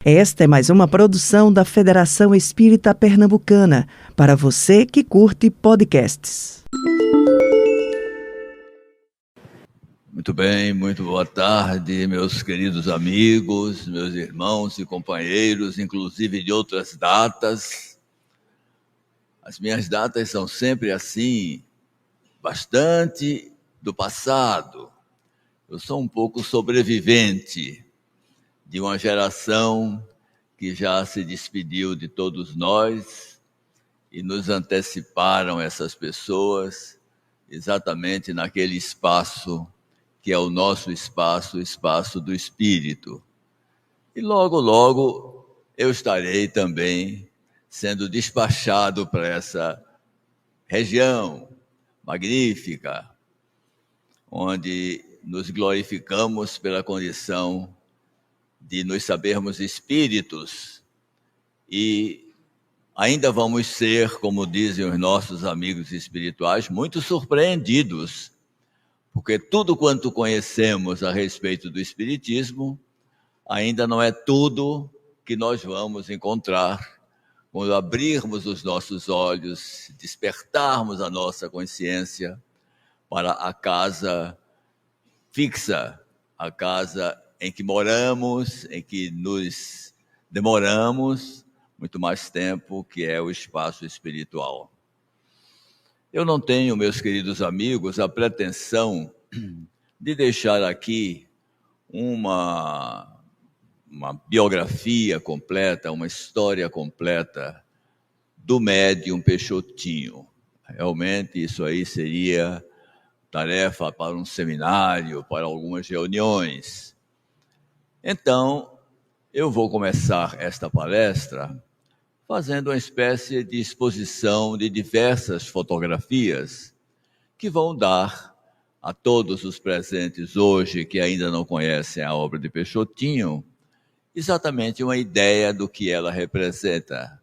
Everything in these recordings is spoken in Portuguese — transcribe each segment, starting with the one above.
Esta é mais uma produção da Federação Espírita Pernambucana, para você que curte podcasts. Muito bem, muito boa tarde, meus queridos amigos, meus irmãos e companheiros, inclusive de outras datas. As minhas datas são sempre assim, bastante do passado. Eu sou um pouco sobrevivente de uma geração que já se despediu de todos nós e nos anteciparam essas pessoas exatamente naquele espaço que é o nosso espaço, o espaço do Espírito. E logo, logo, eu estarei também sendo despachado para essa região magnífica, onde nos glorificamos pela condição de nos sabermos espíritos e ainda vamos ser, como dizem os nossos amigos espirituais, muito surpreendidos, porque tudo quanto conhecemos a respeito do espiritismo ainda não é tudo que nós vamos encontrar quando abrirmos os nossos olhos, despertarmos a nossa consciência para a casa fixa, a casa em que moramos, em que nos demoramos muito mais tempo, que é o espaço espiritual. Eu não tenho, meus queridos amigos, a pretensão de deixar aqui uma biografia completa, uma história completa do médium Peixotinho. Realmente isso aí seria tarefa para um seminário, para algumas reuniões. Então, eu vou começar esta palestra fazendo uma espécie de exposição de diversas fotografias que vão dar a todos os presentes hoje que ainda não conhecem a obra de Peixotinho exatamente uma ideia do que ela representa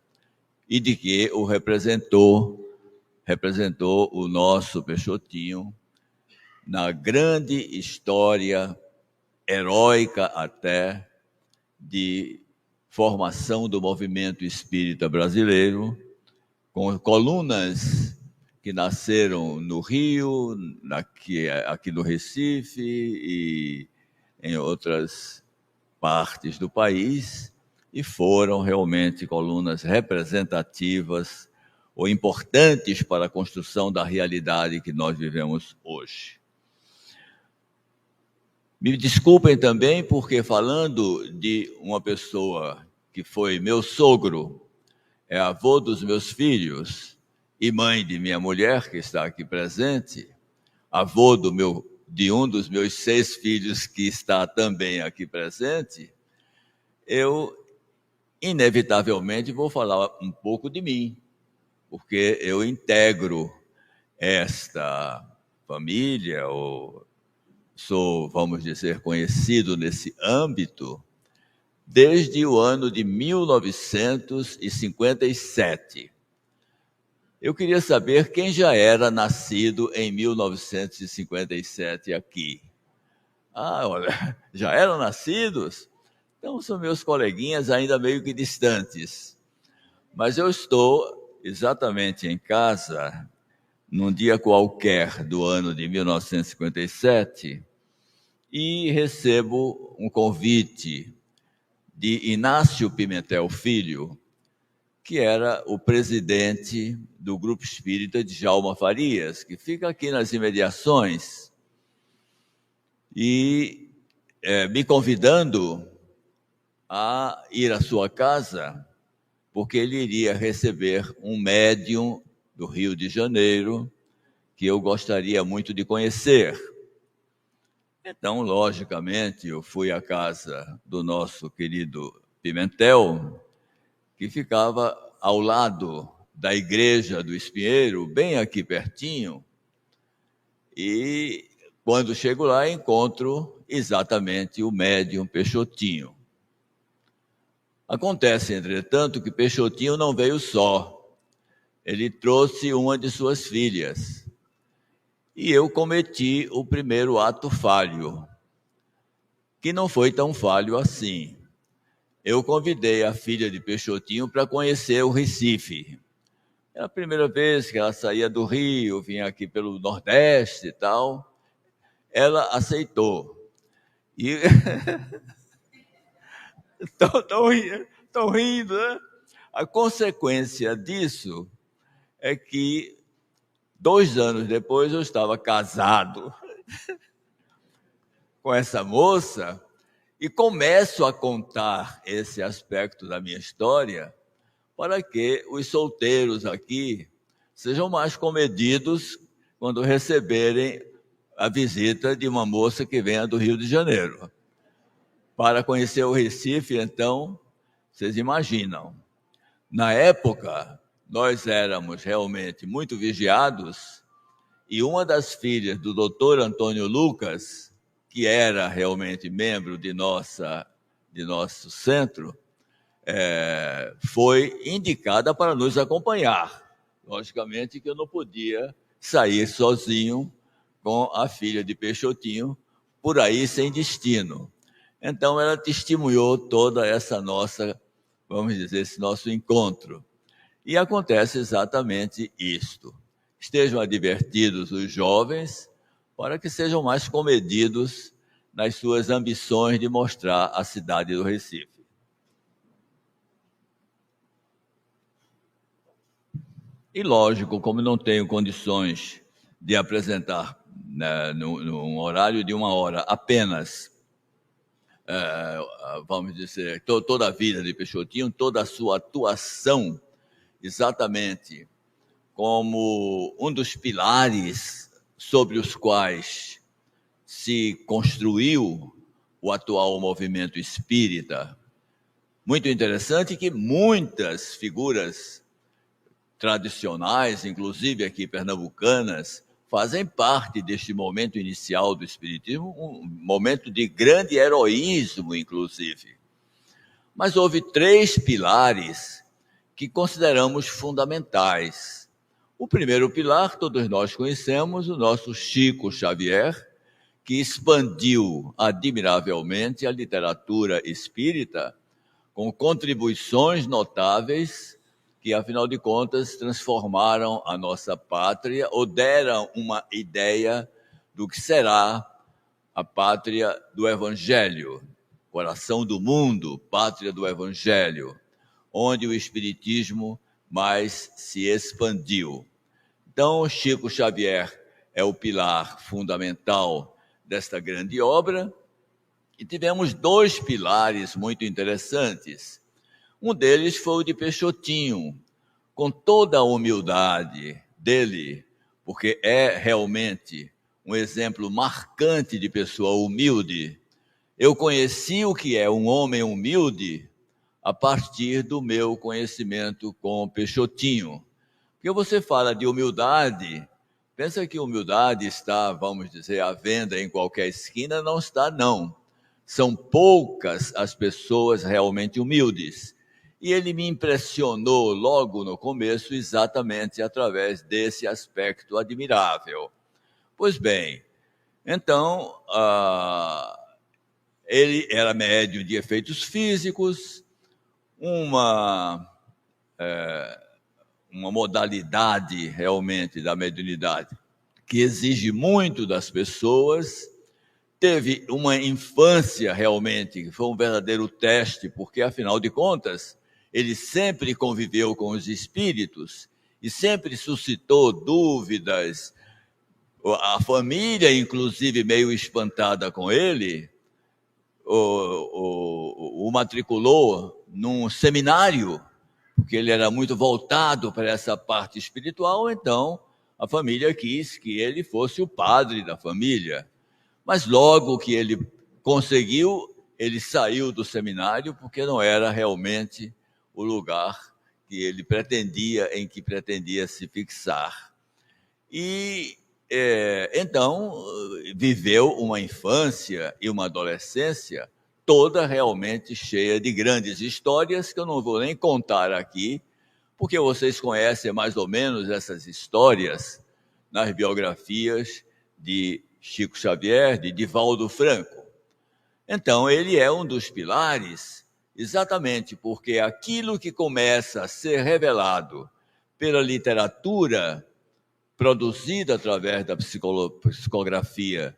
e de que o representou o nosso Peixotinho na grande história heróica até de formação do movimento espírita brasileiro, com colunas que nasceram no Rio, aqui no Recife e em outras partes do país, e foram realmente colunas representativas ou importantes para a construção da realidade que nós vivemos hoje. Me desculpem também porque falando de uma pessoa que foi meu sogro, é avô dos meus filhos e mãe de minha mulher, que está aqui presente, avô de um dos meus 6 filhos, que está também aqui presente, eu inevitavelmente vou falar um pouco de mim, porque eu integro esta família, ou sou, vamos dizer, conhecido nesse âmbito, desde o ano de 1957. Eu queria saber quem já era nascido em 1957 aqui. Ah, olha, já eram nascidos? Então são meus coleguinhas ainda meio que distantes. Mas eu estou exatamente em casa, num dia qualquer do ano de 1957, e recebo um convite de Inácio Pimentel Filho, que era o presidente do Grupo Espírita de Djalma Farias, que fica aqui nas imediações, e me convidando a ir à sua casa, porque ele iria receber um médium do Rio de Janeiro, que eu gostaria muito de conhecer. Então, logicamente, eu fui à casa do nosso querido Pimentel, que ficava ao lado da igreja do Espinheiro, bem aqui pertinho, e quando chego lá encontro exatamente o médium Peixotinho. Acontece, entretanto, que Peixotinho não veio só, ele trouxe uma de suas filhas, e eu cometi o primeiro ato falho, que não foi tão falho assim. eu convidei a filha de Peixotinho para conhecer o Recife. Era a primeira vez que ela saía do Rio, vinha aqui pelo Nordeste e tal. Ela aceitou. E estão rindo, né? A consequência disso é que 2 anos depois eu estava casado com essa moça e começo a contar esse aspecto da minha história para que os solteiros aqui sejam mais comedidos quando receberem a visita de uma moça que venha do Rio de Janeiro. Para conhecer o Recife, então, vocês imaginam. Na época, nós éramos realmente muito vigiados e uma das filhas do doutor Antônio Lucas, que era realmente membro de nosso centro, foi indicada para nos acompanhar. Logicamente que eu não podia sair sozinho com a filha de Peixotinho por aí sem destino. Então ela testemunhou toda essa nossa, vamos dizer, esse nosso encontro. E acontece exatamente isto. Estejam advertidos os jovens para que sejam mais comedidos nas suas ambições de mostrar a cidade do Recife. E lógico, como não tenho condições de apresentar, né, num horário de 1 hora apenas, vamos dizer, toda a vida de Peixotinho, toda a sua atuação, exatamente como um dos pilares sobre os quais se construiu o atual movimento espírita. Muito interessante que muitas figuras tradicionais, inclusive aqui pernambucanas, fazem parte deste momento inicial do espiritismo, um momento de grande heroísmo, inclusive. Mas houve 3 pilares que consideramos fundamentais. O primeiro pilar, todos nós conhecemos, o nosso Chico Xavier, que expandiu admiravelmente a literatura espírita com contribuições notáveis que, afinal de contas, transformaram a nossa pátria ou deram uma ideia do que será a pátria do Evangelho, coração do mundo, pátria do Evangelho, onde o Espiritismo mais se expandiu. Então, Chico Xavier é o pilar fundamental desta grande obra, e tivemos 2 pilares muito interessantes. Um deles foi o de Peixotinho, com toda a humildade dele, porque é realmente um exemplo marcante de pessoa humilde. Eu conheci o que é um homem humilde a partir do meu conhecimento com Peixotinho. Porque você fala de humildade, pensa que humildade está, vamos dizer, à venda em qualquer esquina? Não está, não. São poucas as pessoas realmente humildes. E ele me impressionou logo no começo exatamente através desse aspecto admirável. Pois bem, então, ele era médium de efeitos físicos, uma modalidade realmente da mediunidade que exige muito das pessoas. Teve uma infância realmente que foi um verdadeiro teste, porque afinal de contas ele sempre conviveu com os espíritos e sempre suscitou dúvidas. A família, inclusive, meio espantada com ele, o matriculou num seminário, porque ele era muito voltado para essa parte espiritual. Então a família quis que ele fosse o padre da família. Mas logo que ele conseguiu, ele saiu do seminário, porque não era realmente o lugar que ele pretendia, em que pretendia se fixar. E então viveu uma infância e uma adolescência toda realmente cheia de grandes histórias, que eu não vou nem contar aqui, porque vocês conhecem mais ou menos essas histórias nas biografias de Chico Xavier, de Divaldo Franco. Então, ele é um dos pilares exatamente porque aquilo que começa a ser revelado pela literatura produzida através da psicografia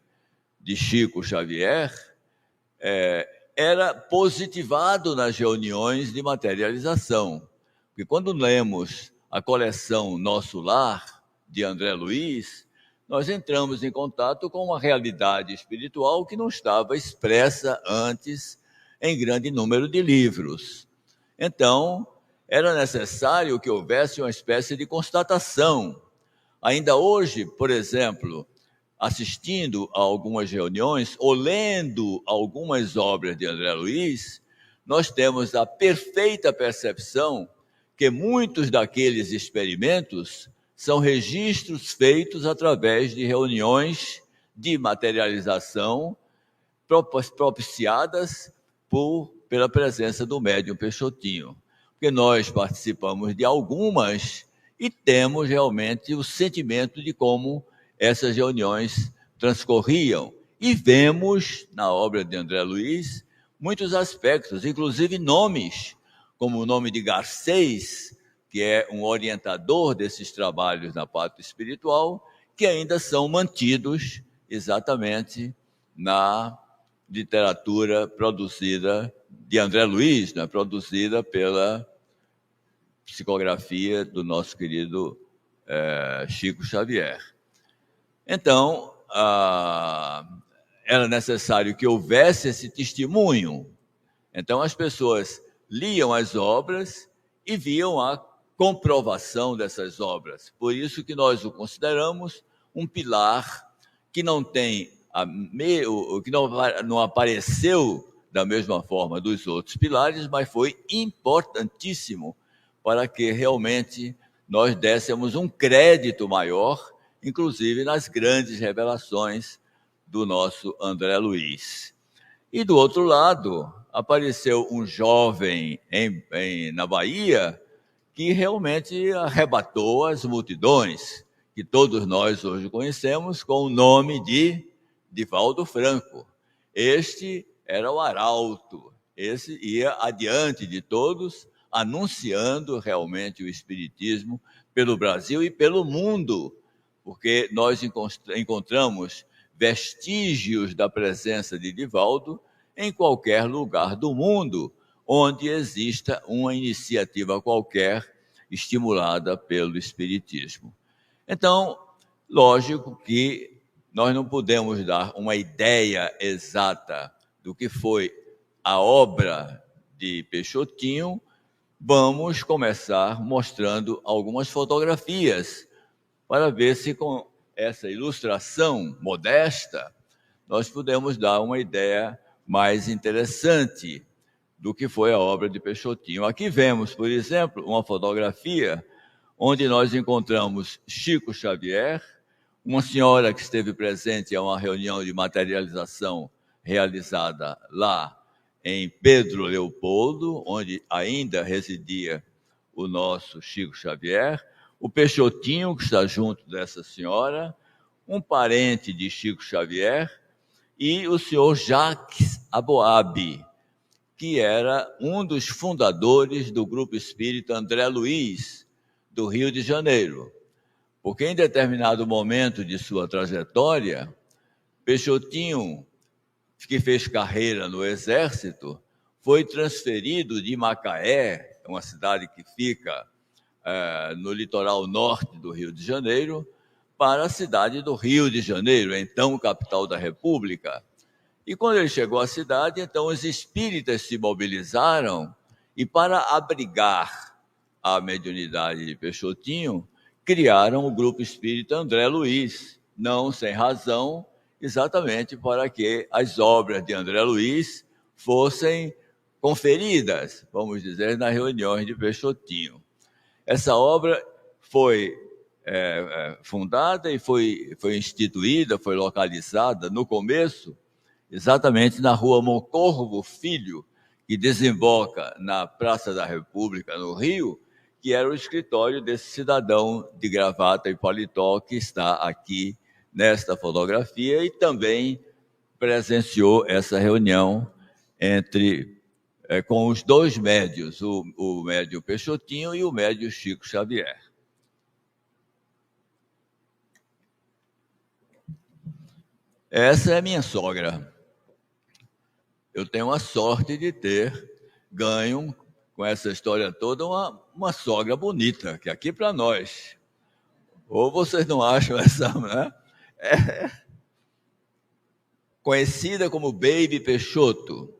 de Chico Xavier, era positivado nas reuniões de materialização. Porque quando lemos a coleção Nosso Lar, de André Luiz, nós entramos em contato com uma realidade espiritual que não estava expressa antes em grande número de livros. Então, era necessário que houvesse uma espécie de constatação. Ainda hoje, por exemplo, assistindo a algumas reuniões ou lendo algumas obras de André Luiz, nós temos a perfeita percepção que muitos daqueles experimentos são registros feitos através de reuniões de materialização propiciadas pela presença do médium Peixotinho. Porque nós participamos de algumas e temos realmente o sentimento de como essas reuniões transcorriam. E vemos na obra de André Luiz muitos aspectos, inclusive nomes, como o nome de Garcês, que é um orientador desses trabalhos na pátria espiritual, que ainda são mantidos exatamente na literatura produzida de André Luiz, né, produzida pela psicografia do nosso querido Chico Xavier. Então, era necessário que houvesse esse testemunho. Então, as pessoas liam as obras e viam a comprovação dessas obras. Por isso que nós o consideramos um pilar que não tem que não apareceu da mesma forma dos outros pilares, mas foi importantíssimo para que realmente nós dessemos um crédito maior, inclusive nas grandes revelações do nosso André Luiz. E do outro lado, apareceu um jovem na Bahia que realmente arrebatou as multidões, que todos nós hoje conhecemos com o nome de Divaldo Franco. Este era o arauto, esse ia adiante de todos, anunciando realmente o espiritismo pelo Brasil e pelo mundo, porque nós encontramos vestígios da presença de Divaldo em qualquer lugar do mundo onde exista uma iniciativa qualquer estimulada pelo espiritismo. Então, lógico que nós não podemos dar uma ideia exata do que foi a obra de Peixotinho. Vamos começar mostrando algumas fotografias para ver se com essa ilustração modesta nós podemos dar uma ideia mais interessante do que foi a obra de Peixotinho. Aqui vemos, por exemplo, uma fotografia onde nós encontramos Chico Xavier, uma senhora que esteve presente a uma reunião de materialização realizada lá em Pedro Leopoldo, onde ainda residia o nosso Chico Xavier, o Peixotinho, que está junto dessa senhora, um parente de Chico Xavier, e o senhor Jacques Aboab, que era um dos fundadores do Grupo Espírita André Luiz, do Rio de Janeiro. Porque em determinado momento de sua trajetória, Peixotinho, que fez carreira no Exército, foi transferido de Macaé, uma cidade que fica no litoral norte do Rio de Janeiro, para a cidade do Rio de Janeiro, então capital da República. E quando ele chegou à cidade, então os espíritas se mobilizaram e, para abrigar a mediunidade de Peixotinho, criaram o Grupo Espírita André Luiz, não sem razão, exatamente para que as obras de André Luiz fossem conferidas, vamos dizer, nas reuniões de Peixotinho. Essa obra foi fundada e foi instituída, foi localizada no começo, exatamente na rua Mocorvo Filho, que desemboca na Praça da República, no Rio, que era o escritório desse cidadão de gravata e paletó que está aqui nesta fotografia e também presenciou essa reunião entre com os dois médios, o médio Peixotinho e o médio Chico Xavier. Essa é a minha sogra. Eu tenho a sorte de ter ganho, com essa história toda, uma sogra bonita, que aqui para nós. Ou vocês não acham essa, né? Conhecida como Baby Peixoto.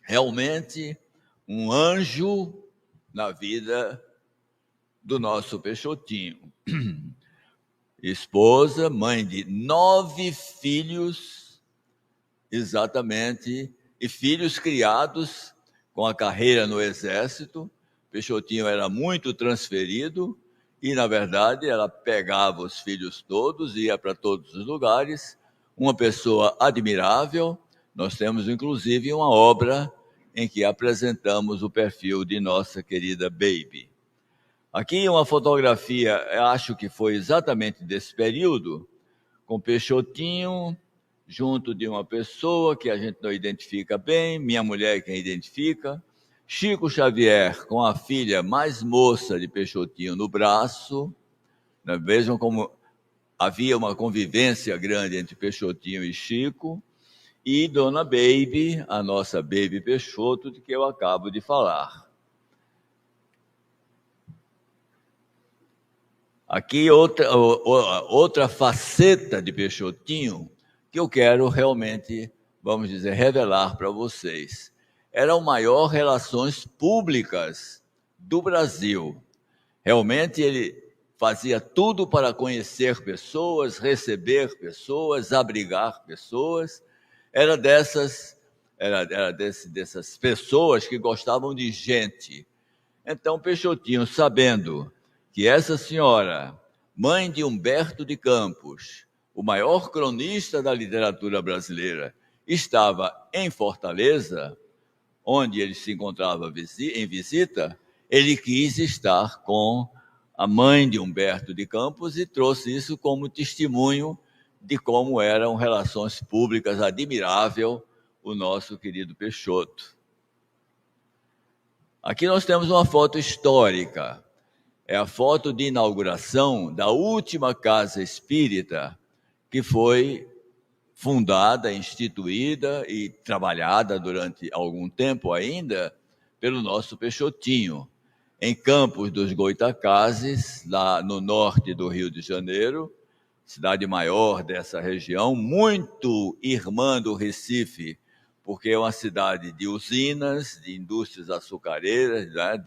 Realmente um anjo na vida do nosso Peixotinho. Esposa, mãe de 9 filhos, exatamente, e filhos criados com a carreira no Exército. Peixotinho era muito transferido e, na verdade, ela pegava os filhos todos, ia para todos os lugares. Uma pessoa admirável. Nós temos, inclusive, uma obra em que apresentamos o perfil de nossa querida Baby. Aqui uma fotografia, acho que foi exatamente desse período, com Peixotinho, junto de uma pessoa que a gente não identifica bem, minha mulher quem identifica, Chico Xavier com a filha mais moça de Peixotinho no braço, né? Vejam como havia uma convivência grande entre Peixotinho e Chico, e Dona Baby, a nossa Baby Peixoto, de que eu acabo de falar. Aqui outra faceta de Peixotinho que eu quero realmente, vamos dizer, revelar para vocês. Era o maior relações públicas do Brasil. Realmente ele fazia tudo para conhecer pessoas, receber pessoas, abrigar pessoas. Era dessas pessoas que gostavam de gente. Então Peixotinho, sabendo que essa senhora, mãe de Humberto de Campos, o maior cronista da literatura brasileira, estava em Fortaleza, onde ele se encontrava em visita, ele quis estar com a mãe de Humberto de Campos e trouxe isso como testemunho de como eram relações públicas admirável o nosso querido Peixoto. Aqui nós temos uma foto histórica. É a foto de inauguração da última casa espírita que foi fundada, instituída e trabalhada durante algum tempo ainda pelo nosso Peixotinho, em Campos dos Goitacazes, lá no norte do Rio de Janeiro, cidade maior dessa região, muito irmã do Recife, porque é uma cidade de usinas, de indústrias açucareiras, né,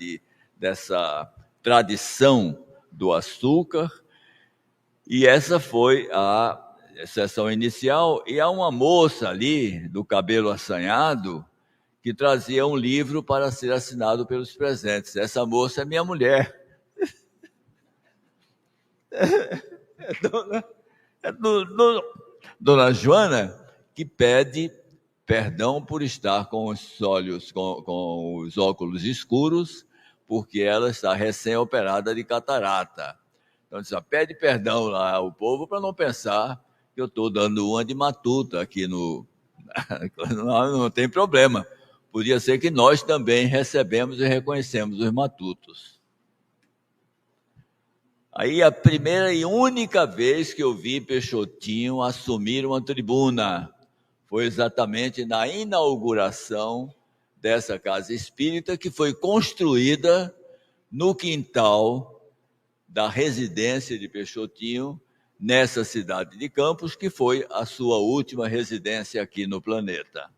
dessa tradição do açúcar, e essa foi a sessão inicial, e há uma moça ali, do cabelo assanhado, que trazia um livro para ser assinado pelos presentes. Essa moça é minha mulher. Dona Joana, que pede perdão por estar com os óculos escuros, porque ela está recém-operada de catarata. Então, pede perdão lá ao povo para não pensar que eu estou dando uma de matuta aqui no... Não tem problema. Podia ser que nós também recebemos e reconhecemos os matutos. Aí a primeira e única vez que eu vi Peixotinho assumir uma tribuna foi exatamente na inauguração dessa casa espírita, que foi construída no quintal da residência de Peixotinho, nessa cidade de Campos, que foi a sua última residência aqui no planeta.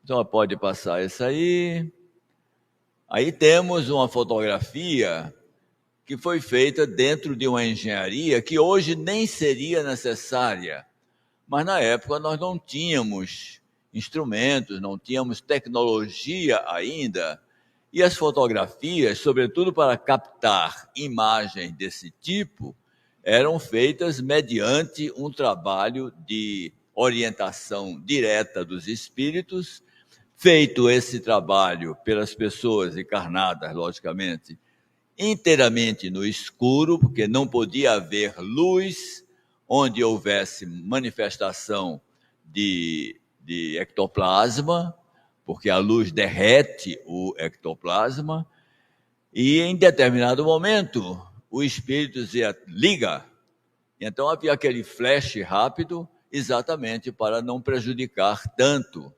Então, pode passar essa aí. Aí temos uma fotografia que foi feita dentro de uma engenharia que hoje nem seria necessária, mas na época nós não tínhamos instrumentos, não tínhamos tecnologia ainda, e as fotografias, sobretudo para captar imagens desse tipo, eram feitas mediante um trabalho de orientação direta dos espíritos, feito esse trabalho pelas pessoas encarnadas, logicamente, inteiramente no escuro, porque não podia haver luz onde houvesse manifestação de ectoplasma, porque a luz derrete o ectoplasma e, em determinado momento, o espírito dizia, liga. Então havia aquele flash rápido, exatamente para não prejudicar tanto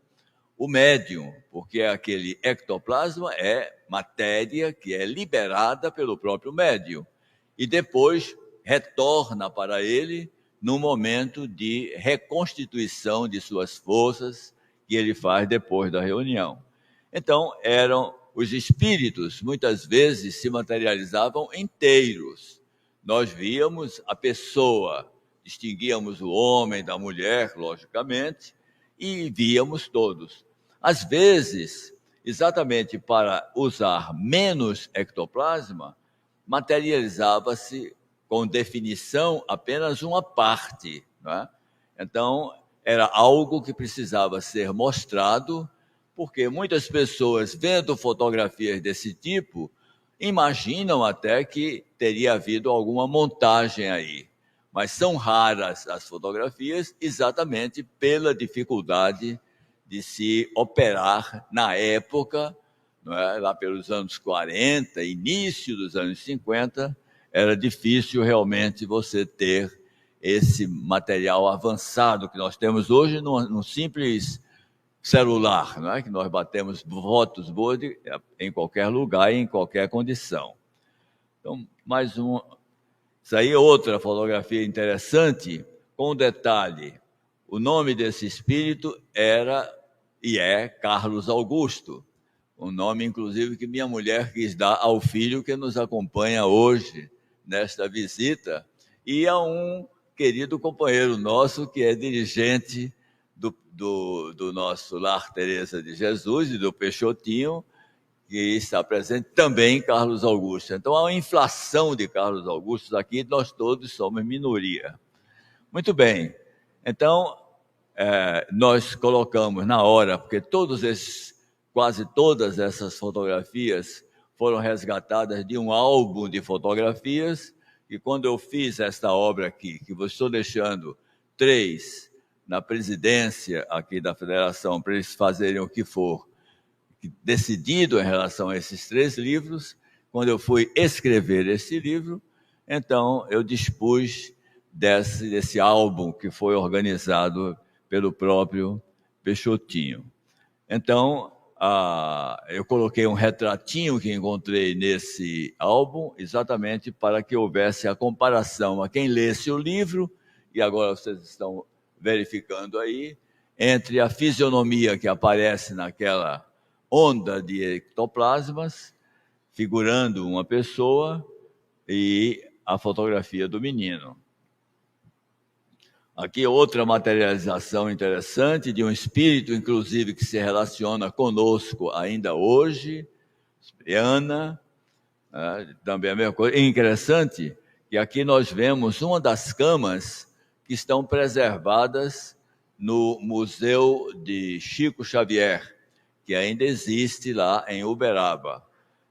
o médium, porque aquele ectoplasma é matéria que é liberada pelo próprio médium e depois retorna para ele no momento de reconstituição de suas forças que ele faz depois da reunião. Então, eram os espíritos, muitas vezes se materializavam inteiros. Nós víamos a pessoa, distinguíamos o homem da mulher, logicamente, e víamos todos. Às vezes, exatamente para usar menos ectoplasma, materializava-se com definição apenas uma parte, não é? Então, era algo que precisava ser mostrado, porque muitas pessoas, vendo fotografias desse tipo, imaginam até que teria havido alguma montagem aí. Mas são raras as fotografias exatamente pela dificuldade de se operar na época, não é? Lá pelos anos 40, início dos anos 50, era difícil realmente você ter esse material avançado que nós temos hoje num simples celular, não é? Que nós batemos fotos boas em qualquer lugar e em qualquer condição. Então, mais um. Isso aí é outra fotografia interessante, com um detalhe. O nome desse espírito era e é Carlos Augusto, um nome, inclusive, que minha mulher quis dar ao filho que nos acompanha hoje nesta visita, e a um querido companheiro nosso que é dirigente do nosso Lar Teresa de Jesus e do Peixotinho, que está presente também Carlos Augusto. Então, há uma inflação de Carlos Augusto aqui, nós todos somos minoria. Muito bem. Então, nós colocamos na hora, porque quase todas essas fotografias foram resgatadas de um álbum de fotografias, e quando eu fiz esta obra aqui, que eu estou deixando 3 na presidência aqui da Federação, para eles fazerem o que for decidido em relação a esses 3 livros, quando eu fui escrever esse livro, então eu dispus desse álbum que foi organizado pelo próprio Peixotinho. Então, eu coloquei um retratinho que encontrei nesse álbum, exatamente para que houvesse a comparação a quem lesse o livro, e agora vocês estão verificando aí, entre a fisionomia que aparece naquela onda de ectoplasmas, figurando uma pessoa, e a fotografia do menino. Aqui outra materialização interessante de um espírito, inclusive, que se relaciona conosco ainda hoje, Ana, também a mesma coisa. E interessante que aqui nós vemos uma das camas que estão preservadas no Museu de Chico Xavier, que ainda existe lá em Uberaba.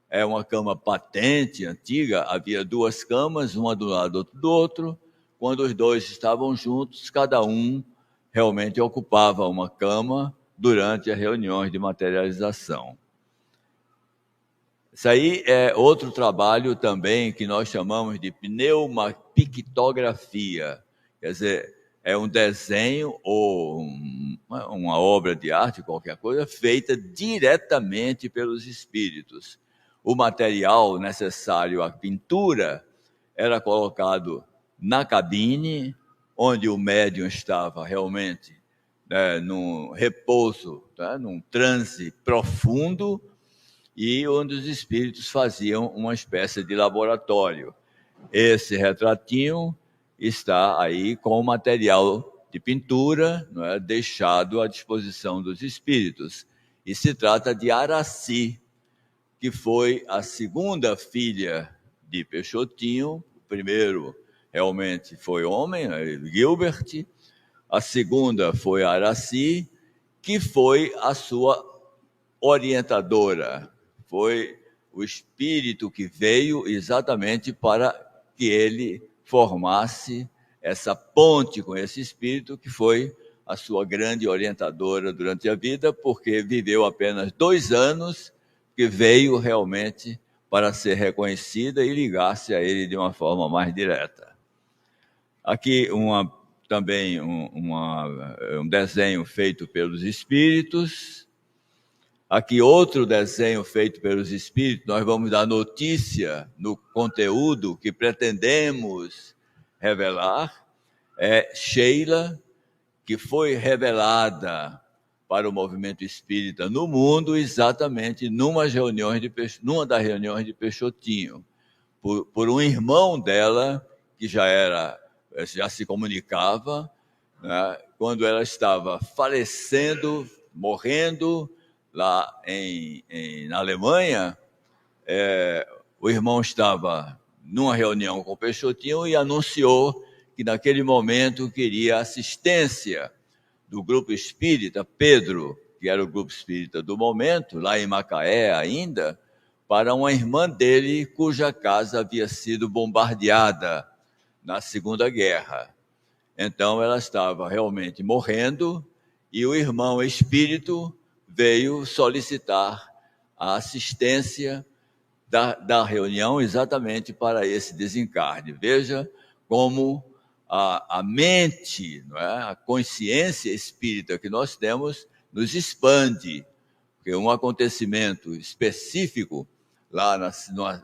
É uma cama patente, antiga, havia 2 camas, uma do lado, outra do outro. Quando os 2 estavam juntos, cada um realmente ocupava uma cama durante as reuniões de materialização. Isso aí é outro trabalho também que nós chamamos de pneumapictografia. Quer dizer, é um desenho ou uma obra de arte, qualquer coisa, feita diretamente pelos espíritos. O material necessário à pintura era colocado na cabine, onde o médium estava realmente num repouso, num transe profundo, e onde os espíritos faziam uma espécie de laboratório. Esse retratinho está aí com o material de pintura, não é, deixado à disposição dos espíritos. E se trata de Araci, que foi a segunda filha de Peixotinho. O primeiro realmente foi homem, Gilbert. A segunda foi Araci, que foi a sua orientadora. Foi o espírito que veio exatamente para que ele formasse essa ponte com esse espírito, que foi a sua grande orientadora durante a vida, porque viveu apenas 2 anos, que veio realmente para ser reconhecida e ligar-se a ele de uma forma mais direta. Aqui também um desenho feito pelos espíritos. Aqui outro desenho feito pelos espíritos. Nós vamos dar notícia no conteúdo que pretendemos revelar. É Sheila, que foi revelada para o movimento espírita no mundo exatamente numa das reuniões de Peixotinho, por um irmão dela, que já se comunicava, né, quando ela estava falecendo, morrendo, lá na Alemanha. O irmão estava numa reunião com o Peixotinho e anunciou que naquele momento queria assistência do grupo espírita Pedro, que era o grupo espírita do momento, lá em Macaé ainda, para uma irmã dele cuja casa havia sido bombardeada na Segunda Guerra. Então ela estava realmente morrendo e o irmão espírito veio solicitar a assistência da reunião exatamente para esse desencarne. Veja como a mente, não é? A consciência espírita que nós temos nos expande, porque um acontecimento específico lá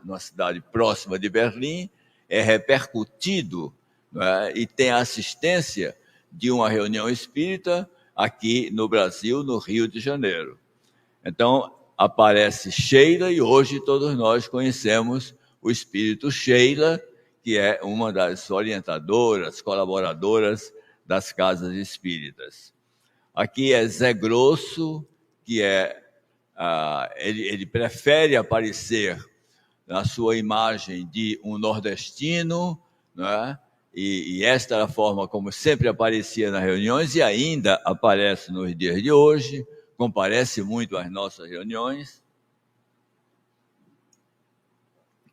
numa cidade próxima de Berlim é repercutido, não é? E tem a assistência de uma reunião espírita aqui no Brasil, no Rio de Janeiro. Então, aparece Sheila e hoje todos nós conhecemos o espírito Sheila, que é uma das orientadoras, colaboradoras das casas espíritas. Aqui é Zé Grosso, que ele prefere aparecer na sua imagem de um nordestino, né? E esta era a forma como sempre aparecia nas reuniões e ainda aparece nos dias de hoje, comparece muito às nossas reuniões.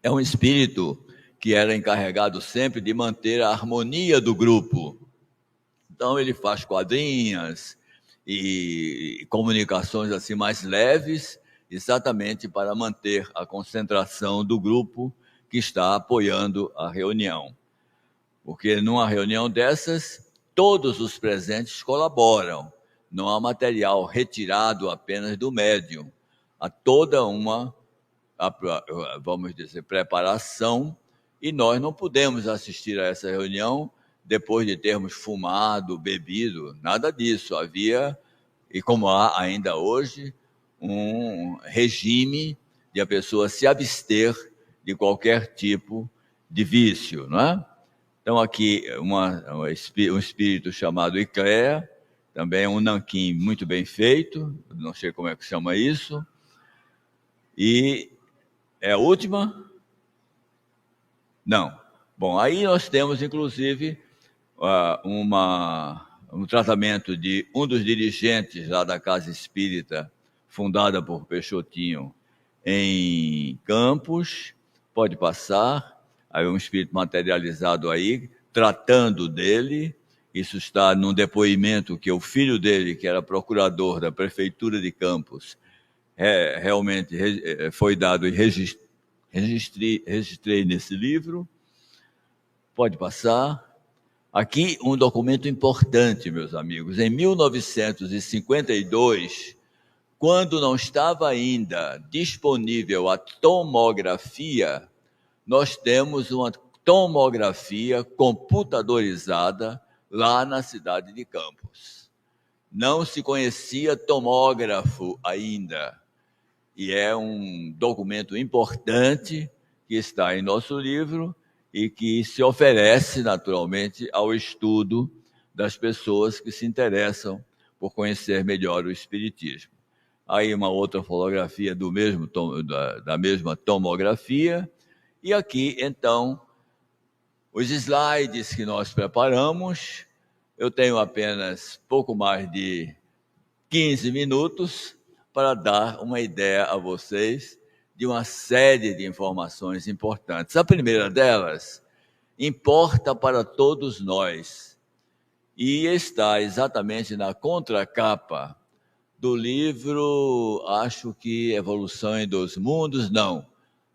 É um espírito que era encarregado sempre de manter a harmonia do grupo. Então ele faz quadrinhas e comunicações assim mais leves, exatamente para manter a concentração do grupo que está apoiando a reunião. Porque numa reunião dessas, todos os presentes colaboram. Não há material retirado apenas do médium. Há toda uma, vamos dizer, preparação, e nós não podemos assistir a essa reunião depois de termos fumado, bebido, nada disso. Havia, e como há ainda hoje, um regime de a pessoa se abster de qualquer tipo de vício, não é? Então aqui um espírito chamado Icléa, também um nanquim muito bem feito, não sei como é que chama isso. E é a última? Não. Bom, aí nós temos inclusive um tratamento de um dos dirigentes lá da Casa Espírita, fundada por Peixotinho, em Campos. Pode passar. Aí um espírito materializado aí, tratando dele. Isso está num depoimento que o filho dele, que era procurador da Prefeitura de Campos, realmente foi dado e registrei nesse livro. Pode passar. Aqui um documento importante, meus amigos. Em 1952, quando não estava ainda disponível a tomografia, nós temos uma tomografia computadorizada lá na cidade de Campos. Não se conhecia tomógrafo ainda. E é um documento importante que está em nosso livro e que se oferece naturalmente ao estudo das pessoas que se interessam por conhecer melhor o espiritismo. Aí uma outra fotografia da mesma tomografia. E aqui, então, os slides que nós preparamos. Eu tenho apenas pouco mais de 15 minutos para dar uma ideia a vocês de uma série de informações importantes. A primeira delas importa para todos nós. e está exatamente na contracapa do livro, acho que Evolução dos Mundos, não.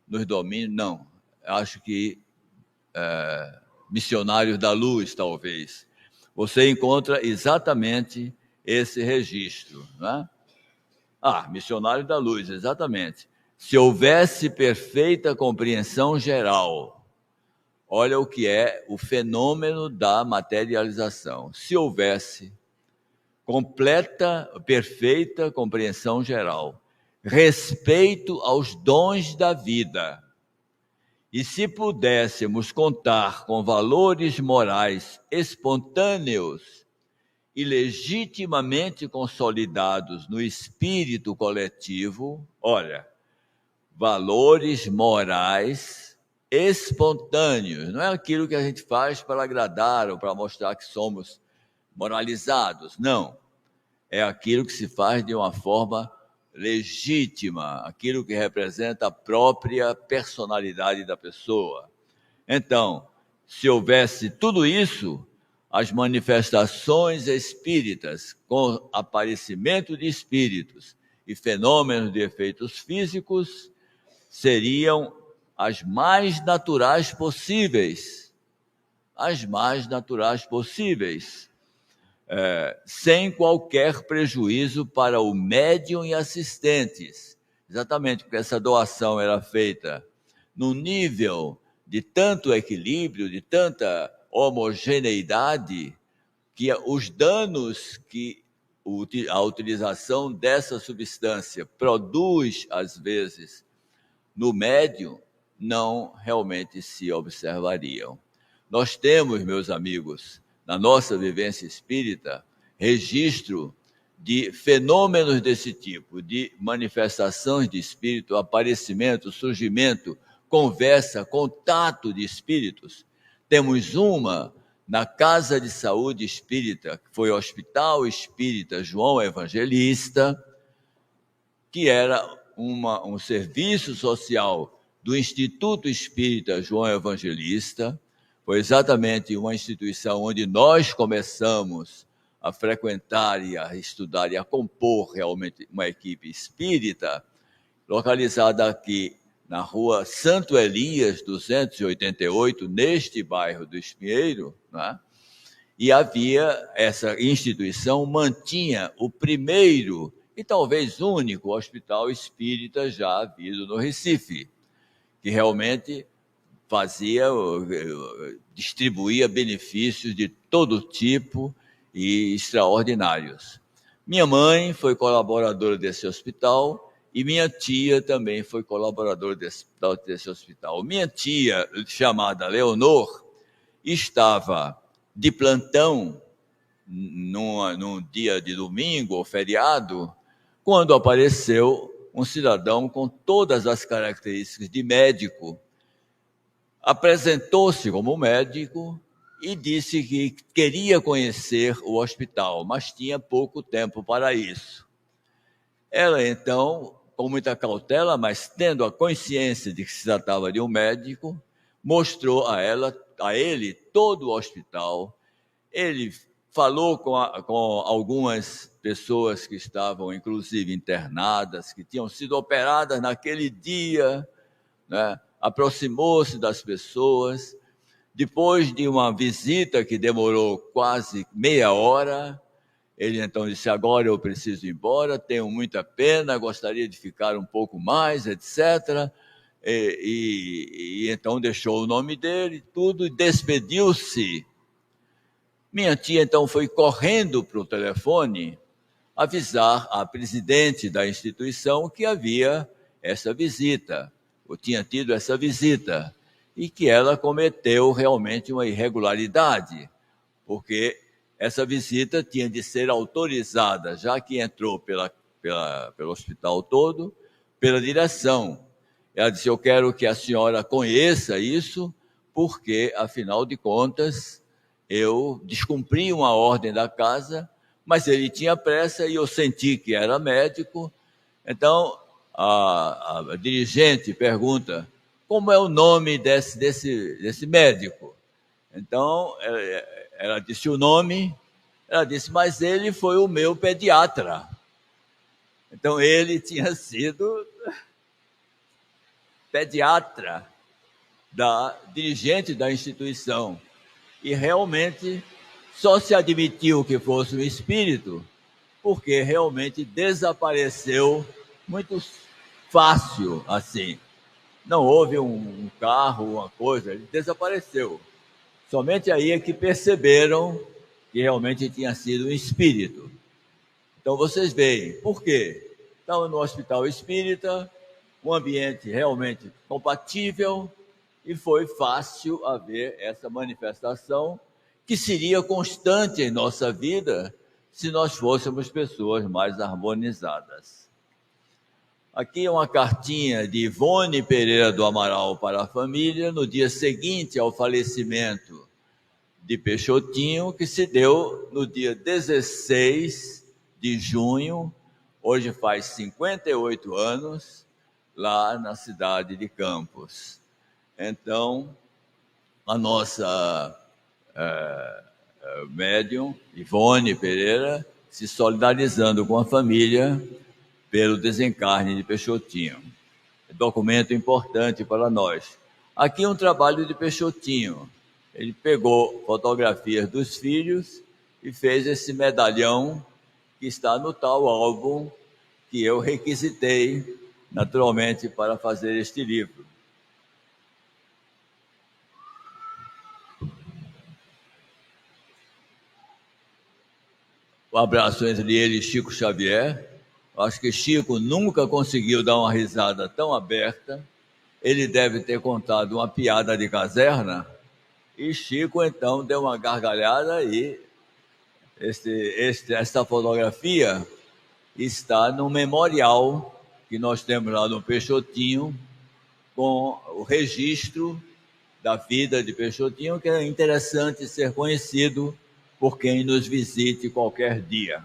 Nos Domínios, não. Acho que Missionários da Luz, talvez. Você encontra exatamente esse registro, né? Missionários da Luz, exatamente. Se houvesse perfeita compreensão geral, olha o que é o fenômeno da materialização. Se houvesse completa, perfeita compreensão geral, respeito aos dons da vida, e se pudéssemos contar com valores morais espontâneos e legitimamente consolidados no espírito coletivo, olha, valores morais espontâneos, não é aquilo que a gente faz para agradar ou para mostrar que somos moralizados, não. É aquilo que se faz de uma forma legítima, aquilo que representa a própria personalidade da pessoa. Então, se houvesse tudo isso, as manifestações espíritas, com aparecimento de espíritos e fenômenos de efeitos físicos, seriam as mais naturais possíveis. As mais naturais possíveis. Sem qualquer prejuízo para o médium e assistentes. Exatamente, porque essa doação era feita num nível de tanto equilíbrio, de tanta homogeneidade, que os danos que a utilização dessa substância produz, às vezes, no médium, não realmente se observariam. Nós temos, meus amigos, na nossa vivência espírita, registro de fenômenos desse tipo, de manifestações de espírito, aparecimento, surgimento, conversa, contato de espíritos. Temos uma na Casa de Saúde Espírita, que foi o Hospital Espírita João Evangelista, que era um serviço social do Instituto Espírita João Evangelista. Foi exatamente uma instituição onde nós começamos a frequentar e a estudar e a compor realmente uma equipe espírita, localizada aqui na rua Santo Elias, 288, neste bairro do Espinheiro, né? E havia, essa instituição mantinha o primeiro e talvez único hospital espírita já havido no Recife, que realmente distribuía benefícios de todo tipo e extraordinários. Minha mãe foi colaboradora desse hospital e minha tia também foi colaboradora desse hospital. Minha tia, chamada Leonor, estava de plantão num dia de domingo ou feriado, quando apareceu um cidadão com todas as características de médico. Apresentou-se como médico e disse que queria conhecer o hospital, mas tinha pouco tempo para isso. Ela, então, com muita cautela, mas tendo a consciência de que se tratava de um médico, mostrou a ele todo o hospital. Ele falou com algumas pessoas que estavam, inclusive, internadas, que tinham sido operadas naquele dia, né? Aproximou-se das pessoas. Depois de uma visita que demorou quase meia hora, ele então disse: agora eu preciso ir embora, tenho muita pena, gostaria de ficar um pouco mais, etc. E então deixou o nome dele, tudo, e despediu-se. Minha tia então foi correndo para o telefone avisar a presidente da instituição que havia essa visita, ou tinha tido essa visita, e que ela cometeu realmente uma irregularidade, porque essa visita tinha de ser autorizada, já que entrou pelo hospital todo, pela direção. Ela disse: eu quero que a senhora conheça isso, porque, afinal de contas, eu descumpri uma ordem da casa, mas ele tinha pressa e eu senti que era médico. Então, a dirigente pergunta: como é o nome desse médico? Então, ela disse o nome Ela disse, mas ele foi o meu pediatra. Então, ele tinha sido pediatra dirigente da instituição. E realmente só se admitiu que fosse um espírito porque realmente desapareceu muito fácil assim. Não houve um carro, uma coisa, ele desapareceu. Somente aí é que perceberam que realmente tinha sido um espírito. Então vocês veem, por quê? Estava no hospital espírita, um ambiente realmente compatível, e foi fácil haver essa manifestação que seria constante em nossa vida se nós fôssemos pessoas mais harmonizadas. Aqui é uma cartinha de Ivone Pereira do Amaral para a família, no dia seguinte ao falecimento de Peixotinho, que se deu no dia 16 de junho, hoje faz 58 anos, lá na cidade de Campos. Então, a nossa médium, Ivone Pereira, se solidarizando com a família pelo desencarne de Peixotinho. Documento importante para nós. Aqui um trabalho de Peixotinho. Ele pegou fotografias dos filhos e fez esse medalhão que está no tal álbum que eu requisitei, naturalmente, para fazer este livro. Um abraço entre ele e Chico Xavier. Acho que Chico nunca conseguiu dar uma risada tão aberta. Ele deve ter contado uma piada de caserna e Chico então deu uma gargalhada e esta fotografia está no memorial que nós temos lá no Peixotinho, com o registro da vida de Peixotinho, que é interessante ser conhecido por quem nos visite qualquer dia.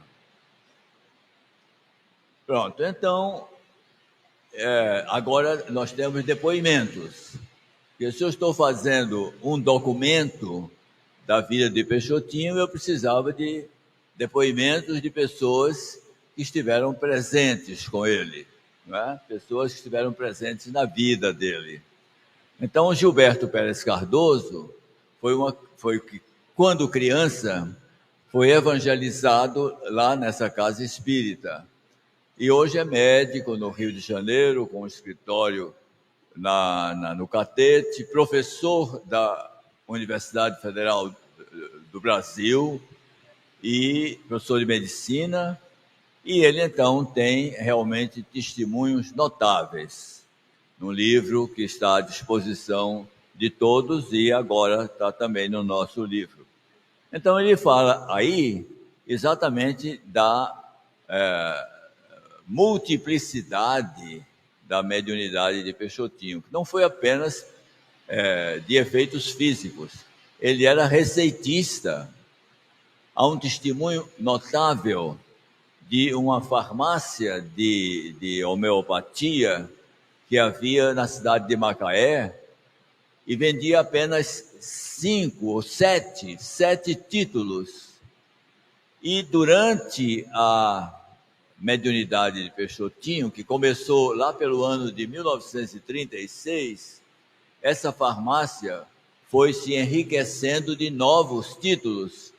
Pronto, então, agora nós temos depoimentos. Porque se eu estou fazendo um documento da vida de Peixotinho, eu precisava de depoimentos de pessoas que estiveram presentes com ele, né? Pessoas que estiveram presentes na vida dele. Então, Gilberto Pérez Cardoso foi quando criança, foi evangelizado lá nessa casa espírita. E hoje é médico no Rio de Janeiro, com um escritório no Catete, professor da Universidade Federal do Brasil e professor de medicina. E ele, então, tem realmente testemunhos notáveis num livro que está à disposição de todos e agora está também no nosso livro. Então, ele fala aí exatamente da multiplicidade da mediunidade de Peixotinho, que não foi apenas de efeitos físicos. Ele era receitista. Há um testemunho notável de uma farmácia de homeopatia que havia na cidade de Macaé e vendia apenas 5 ou 7 títulos. E durante a mediunidade de Peixotinho, que começou lá pelo ano de 1936, essa farmácia foi se enriquecendo de novos títulos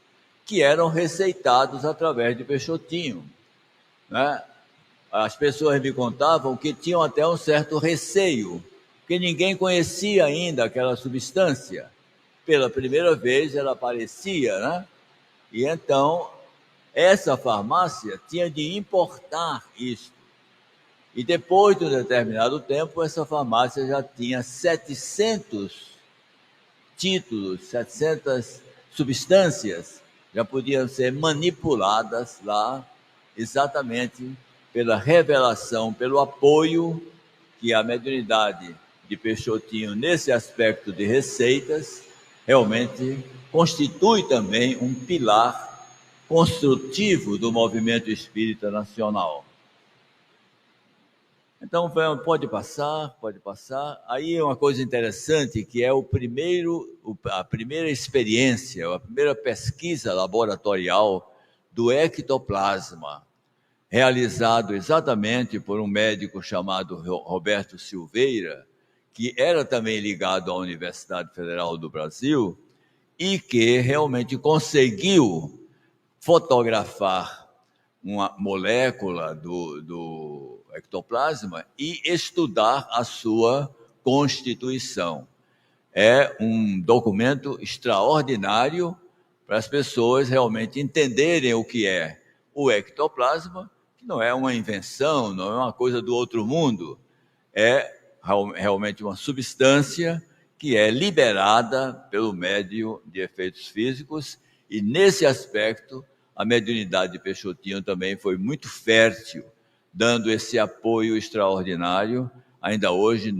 que eram receitados através de Peixotinho, né? As pessoas me contavam que tinham até um certo receio, porque ninguém conhecia ainda aquela substância. Pela primeira vez ela aparecia, né? E então essa farmácia tinha de importar isso. E depois de um determinado tempo, essa farmácia já tinha 700 títulos, 700 substâncias, já podiam ser manipuladas lá, exatamente pela revelação, pelo apoio que a mediunidade de Peixotinho, nesse aspecto de receitas, realmente constitui também um pilar construtivo do movimento espírita nacional. Então, pode passar. Aí é uma coisa interessante, que é a primeira experiência, a primeira pesquisa laboratorial do ectoplasma, realizado exatamente por um médico chamado Roberto Silveira, que era também ligado à Universidade Federal do Brasil e que realmente conseguiu fotografar uma molécula do ectoplasma e estudar a sua constituição. É um documento extraordinário para as pessoas realmente entenderem o que é o ectoplasma, que não é uma invenção, não é uma coisa do outro mundo, é realmente uma substância que é liberada pelo médium de efeitos físicos, e nesse aspecto a mediunidade de Peixotinho também foi muito fértil, dando esse apoio extraordinário. Ainda hoje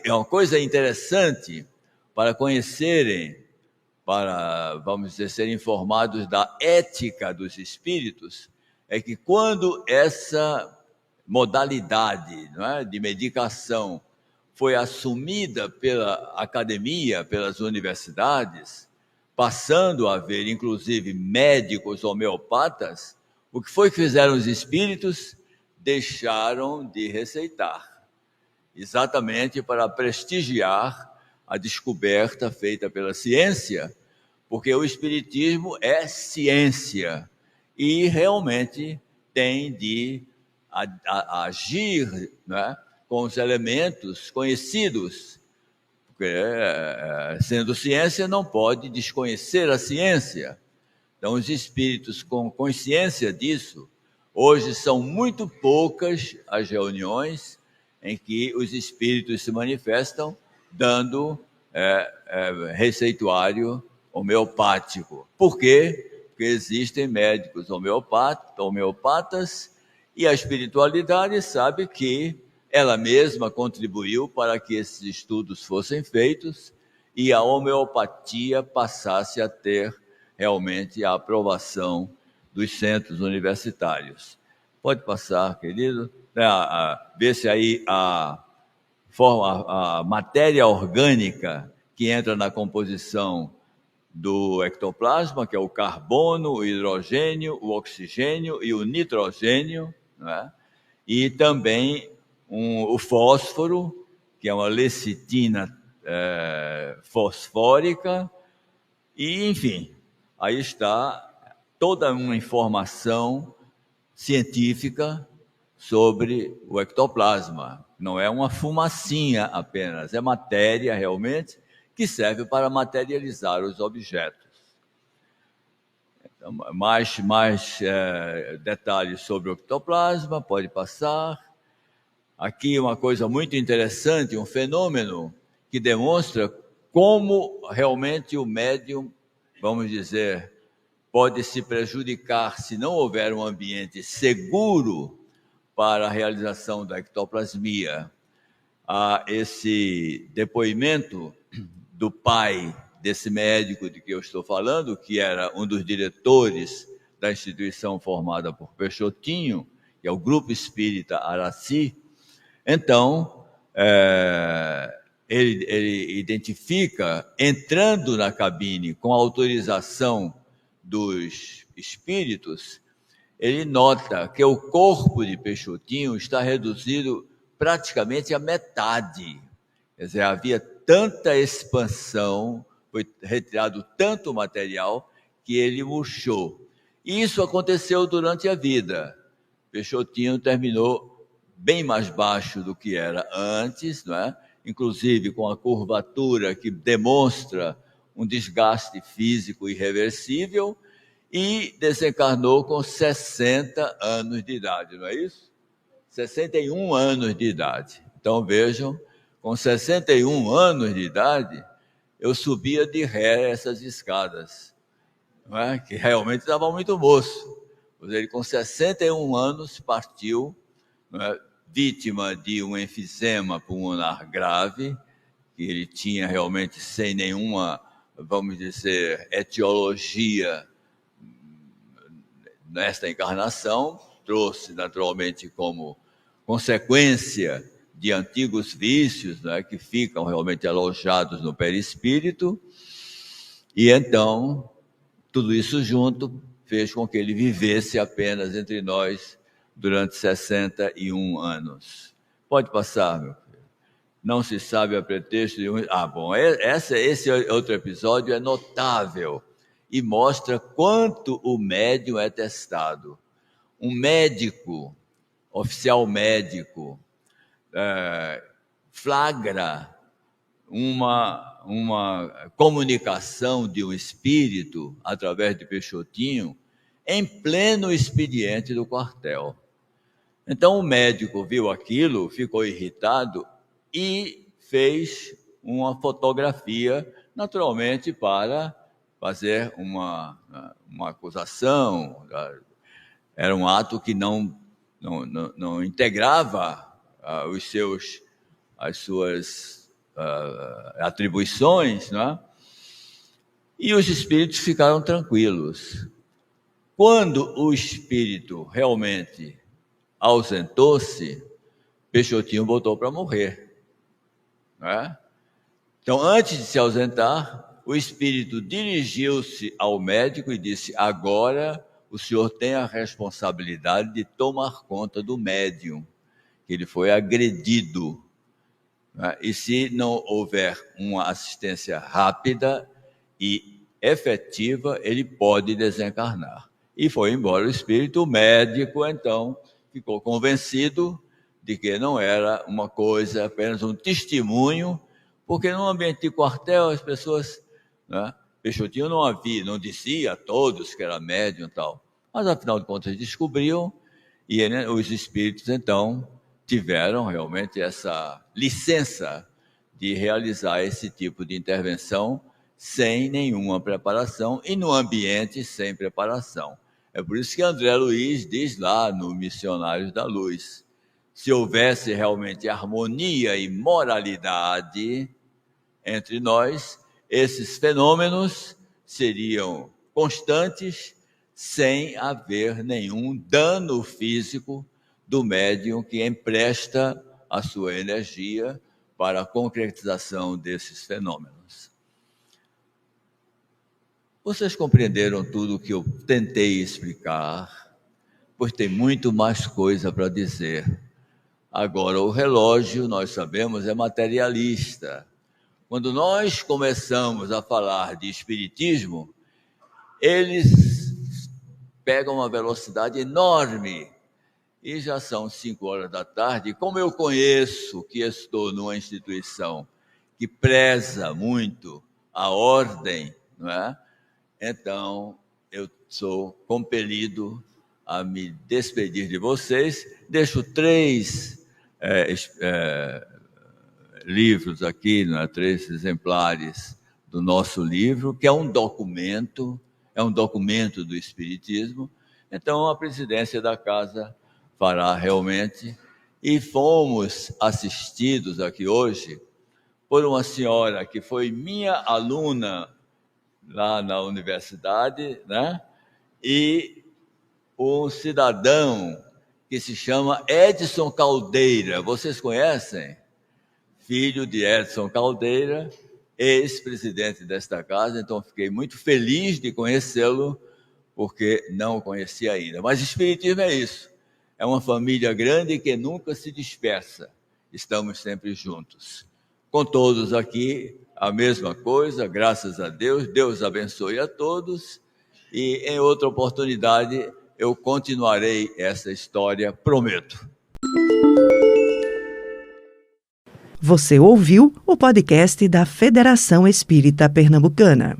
é uma coisa interessante para conhecerem, para, vamos dizer, serem informados da ética dos espíritos, é que quando essa modalidade, não é, de medicação foi assumida pela academia, pelas universidades, passando a haver, inclusive, médicos homeopatas, o que foi que fizeram os espíritos? Deixaram de receitar, exatamente para prestigiar a descoberta feita pela ciência, porque o espiritismo é ciência e realmente tem de agir, né, com os elementos conhecidos, porque sendo ciência não pode desconhecer a ciência. Então os espíritos com consciência disso, hoje são muito poucas as reuniões em que os espíritos se manifestam dando receituário homeopático. Por quê? Porque existem médicos homeopatas e a espiritualidade sabe que ela mesma contribuiu para que esses estudos fossem feitos e a homeopatia passasse a ter realmente a aprovação dos centros universitários. Pode passar, querido? Vê se aí a matéria orgânica que entra na composição do ectoplasma, que é o carbono, o hidrogênio, o oxigênio e o nitrogênio, né? E também o fósforo, que é uma lecitina fosfórica, e enfim, aí está toda uma informação científica sobre o ectoplasma. Não é uma fumacinha apenas, é matéria realmente que serve para materializar os objetos. Então, mais detalhes sobre o ectoplasma, pode passar. Aqui uma coisa muito interessante, um fenômeno que demonstra como realmente o médium, vamos dizer, pode se prejudicar se não houver um ambiente seguro para a realização da ectoplasmia. Há esse depoimento do pai desse médico de que eu estou falando, que era um dos diretores da instituição formada por Peixotinho, que é o Grupo Espírita Araci. Então, ele identifica, entrando na cabine com a autorização dos espíritos, ele nota que o corpo de Peixotinho está reduzido praticamente à metade. Quer dizer, havia tanta expansão, foi retirado tanto material que ele murchou. E isso aconteceu durante a vida. Peixotinho terminou bem mais baixo do que era antes, não é? Inclusive com a curvatura que demonstra um desgaste físico irreversível, e desencarnou com 60 anos de idade, não é isso? 61 anos de idade. Então vejam, com 61 anos de idade, eu subia de ré essas escadas, não é? Que realmente estava muito moço. Ele com 61 anos partiu, não é? Vítima de um enfisema pulmonar grave, que ele tinha realmente sem nenhuma, vamos dizer, etiologia nesta encarnação, trouxe naturalmente como consequência de antigos vícios, né, que ficam realmente alojados no perispírito, e então tudo isso junto fez com que ele vivesse apenas entre nós durante 61 anos. Pode passar, meu filho. Não se sabe a pretexto de um... esse outro episódio é notável e mostra quanto o médium é testado. Um médico, oficial médico, flagra uma comunicação de um espírito através de Peixotinho em pleno expediente do quartel. Então o médico viu aquilo, ficou irritado e fez uma fotografia, naturalmente, para fazer uma acusação. Era um ato que não integrava as suas atribuições, né? E os espíritos ficaram tranquilos. Quando o espírito realmente ausentou-se, Peixotinho botou para morrer, né? Então, antes de se ausentar, o espírito dirigiu-se ao médico e disse: agora o senhor tem a responsabilidade de tomar conta do médium, que ele foi agredido, né? E se não houver uma assistência rápida e efetiva, ele pode desencarnar. E foi embora o espírito. O médico, então, ficou convencido de que não era uma coisa, apenas um testemunho, porque no ambiente de quartel as pessoas, né, Peixotinho não dizia a todos que era médium e tal, mas afinal de contas descobriam, e né, os espíritos então tiveram realmente essa licença de realizar esse tipo de intervenção sem nenhuma preparação e no ambiente sem preparação. É por isso que André Luiz diz lá no Missionários da Luz: se houvesse realmente harmonia e moralidade entre nós, esses fenômenos seriam constantes sem haver nenhum dano físico do médium que empresta a sua energia para a concretização desses fenômenos. Vocês compreenderam tudo o que eu tentei explicar? Pois tem muito mais coisa para dizer. Agora, o relógio, nós sabemos, é materialista. Quando nós começamos a falar de espiritismo, eles pegam uma velocidade enorme. E já são 5 horas da tarde. Como eu conheço que estou numa instituição que preza muito a ordem, não é? Então, eu sou compelido a me despedir de vocês. Deixo 3 livros aqui, né? 3 exemplares do nosso livro, que é um documento do Espiritismo. Então, a presidência da casa fará realmente. E fomos assistidos aqui hoje por uma senhora que foi minha aluna lá na universidade, né? E um cidadão que se chama Edson Caldeira. Vocês conhecem? Filho de Edson Caldeira, ex-presidente desta casa. Então, fiquei muito feliz de conhecê-lo, porque não o conhecia ainda. Mas espiritismo é isso. É uma família grande que nunca se dispersa. Estamos sempre juntos. Com todos aqui, a mesma coisa, graças a Deus. Deus abençoe a todos. E em outra oportunidade eu continuarei essa história, prometo. Você ouviu o podcast da Federação Espírita Pernambucana.